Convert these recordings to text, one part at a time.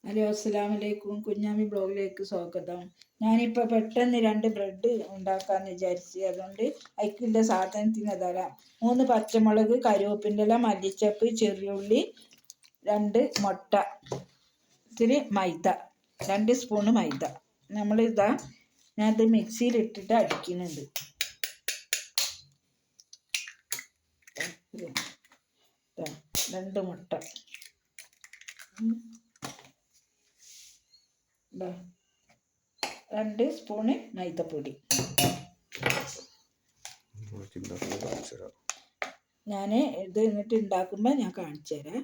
Hello, അസ്സലാമു അലൈക്കും. കുഞ്ഞാമി ബ്ലോഗിലേക്ക് സ്വാഗതം. ഞാനിപ്പോൾ പെട്ടെന്ന് 2 ബ്രെഡ് ഉണ്ടാക്കാമെന്ന് വിചാരിച്ച്. അതുകൊണ്ട് അതിനുള്ള സാധനത്തിന് തരാം. 3 പച്ചമുളക്, കറിവേപ്പിൻ്റെ ഇല, മല്ലിച്ചപ്പ്, ചെറിയുള്ളി, 2 മുട്ട, ഇത്തിരി മൈദ, 2 സ്പൂണ് മൈദ. ഞാനത് മിക്സിയിലിട്ടിട്ട് അടിക്കുന്നുണ്ട്. 2 മുട്ട, 2 സ്പൂണ് മൈദപ്പൊടി. ഞാൻ ഇത് എന്നിട്ട് ഉണ്ടാക്കുമ്പോൾ ഞാൻ കാണിച്ചു തരാം.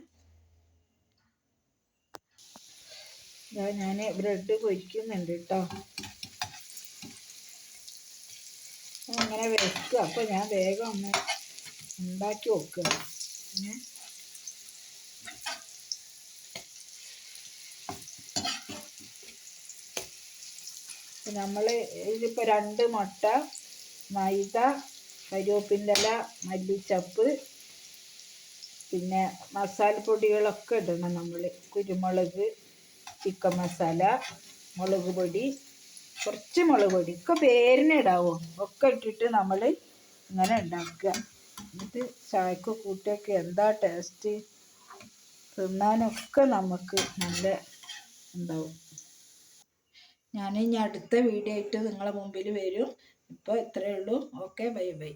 ഞാൻ ബ്രെഡ് പൊരിക്കുന്നുണ്ട് കേട്ടോ. അങ്ങനെ വെക്കുക. അപ്പോൾ ഞാൻ വേഗം ഒന്ന് ഉണ്ടാക്കി വെക്കുക. നമ്മൾ ഇതിപ്പോൾ 2 മുട്ട, മൈദ, കറിവേപ്പിൻ്റെ ഇല, മല്ലിച്ചപ്പ്, പിന്നെ മസാലപ്പൊടികളൊക്കെ ഇടണം. നമ്മൾ കുരുമുളക്, ചിക്കൻ മസാല, മുളക് പൊടി, കുറച്ച് മുളക് പൊടി ഒക്കെ പേരിനിടാവോ ഒക്കെ ഇട്ടിട്ട് നമ്മൾ ഇങ്ങനെ ഉണ്ടാക്കുക. എന്നിട്ട് ചായക്ക് കൂട്ടിയൊക്കെ എന്താ ടേസ്റ്റ്, തിന്നാനൊക്കെ നമുക്ക് നല്ല ഉണ്ടാവും. ഞാൻ ഇനി അടുത്ത വീഡിയോ ആയിട്ട് നിങ്ങളെ മുമ്പിൽ വരും. ഇപ്പോൾ ഇത്രയേ ഉള്ളൂ. Okay, bye bye.